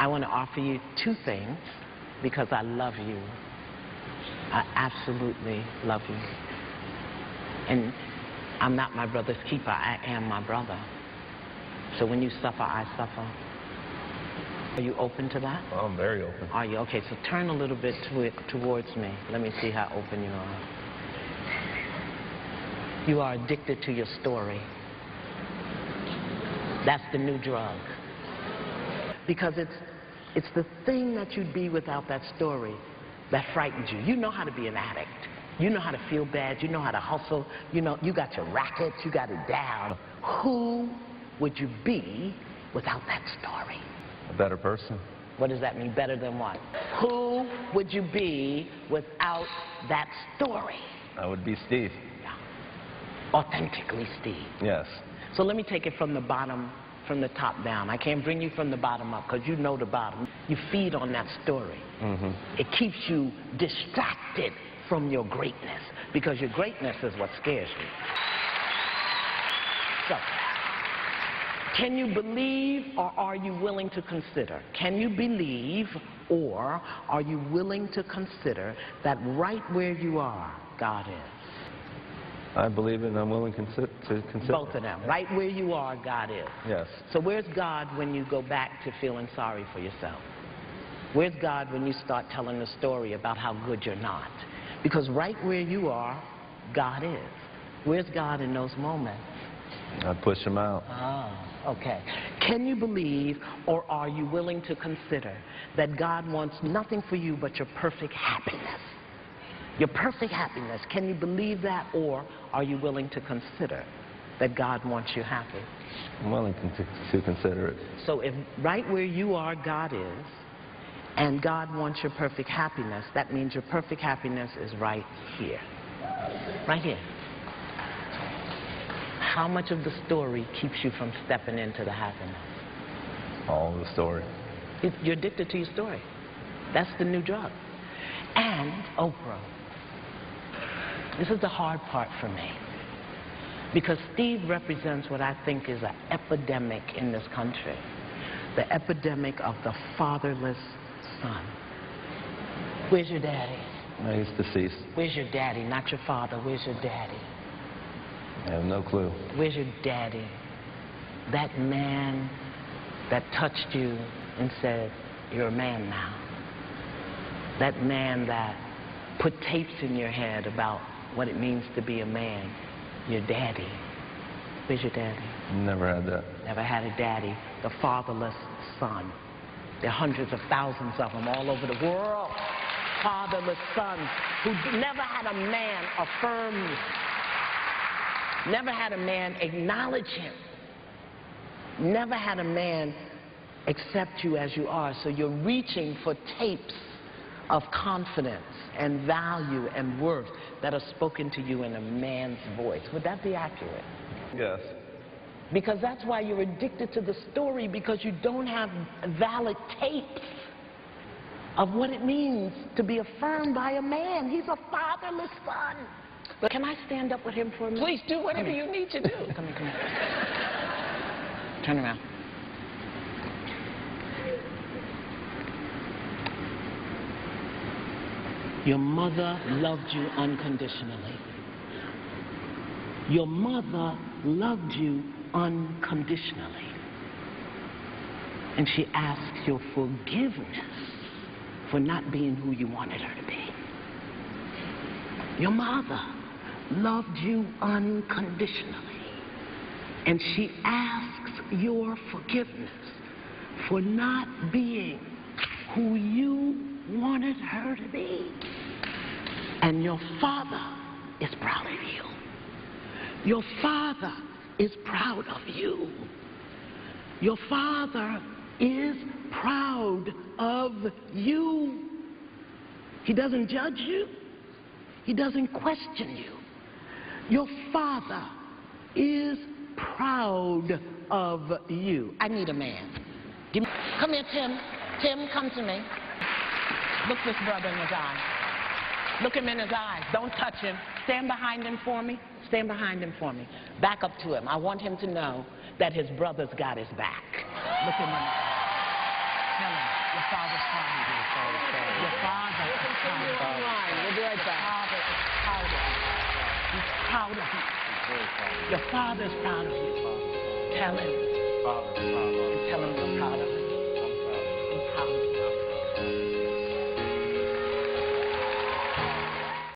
I want to offer you two things because I love you. I absolutely love you. And I'm not my brother's keeper. I am my brother. So when you suffer, I suffer. Are you open to that? Oh, I'm very open. Are you? Okay, so turn a little bit towards me. Let me see how open you are. You are addicted to your story. That's the new drug. Because it's the thing that you'd be without that story that frightens you. You know how to be an addict. You know how to feel bad. You know how to hustle. You know, you got your rackets. You got it down. Who would you be without that story? A better person. What does that mean? Better than what? Who would you be without that story? I would be Steve. Yeah. Authentically Steve. Yes. So let me take it from the bottom, from the top down. I can't bring you from the bottom up because you know the bottom. You feed on that story. Mm-hmm. It keeps you distracted from your greatness because your greatness is what scares you. So, can you believe or are you willing to consider? Can you believe or are you willing to consider that right where you are, God is? I believe it and I'm willing to consider. Both of them. Right where you are, God is. Yes. So where's God when you go back to feeling sorry for yourself? Where's God when you start telling the story about how good you're not? Because right where you are, God is. Where's God in those moments? I push him out. Ah, okay. Can you believe or are you willing to consider that God wants nothing for you but your perfect happiness? Your perfect happiness. Can you believe that or are you willing to consider that God wants you happy? I'm willing to consider it. So if right where you are, God is, and God wants your perfect happiness, that means your perfect happiness is right here. Right here. How much of the story keeps you from stepping into the happiness? All of the story. You're addicted to your story. That's the new drug. And Oprah. This is the hard part for me. Because Steve represents what I think is an epidemic in this country. The epidemic of the fatherless son. Where's your daddy? He's deceased. Where's your daddy? Not your father. Where's your daddy? I have no clue. Where's your daddy? That man that touched you and said, you're a man now. That man that put tapes in your head about what it means to be a man. Your daddy. Where's your daddy? Never had that. Never had a daddy. The fatherless son. There are hundreds of thousands of them all over the world. Fatherless sons who never had a man affirm you. Never had a man acknowledge him. Never had a man accept you as you are. So you're reaching for tapes of confidence and value and worth that are spoken to you in a man's voice. Would that be accurate? Yes. Because that's why you're addicted to the story, because you don't have valid tapes of what it means to be affirmed by a man. He's a fatherless son. But can I stand up with him for a minute? Please do whatever you need to do. Come here, come here. Turn around. Your mother loved you unconditionally. Your mother loved you unconditionally. And she asks your forgiveness for not being who you wanted her to be. Your mother loved you unconditionally. And she asks your forgiveness for not being who you wanted her to be. And your father is proud of you. Your father is proud of you. Your father is proud of you. He doesn't judge you. He doesn't question you. Your father is proud of you. I need a man. Come here, Tim. Tim, come to me. Look this brother in his eyes. Look him in his eyes. Don't touch him. Stand behind him for me. Stand behind him for me. Back up to him. I want him to know that his brother's got his back. Look him in the eyes. Tell him. Your father's proud of you. Your father is proud of you. We'll be right back. Father is proud of you. He's proud of you. Your father is proud of you. Tell him. Tell him you're proud of him.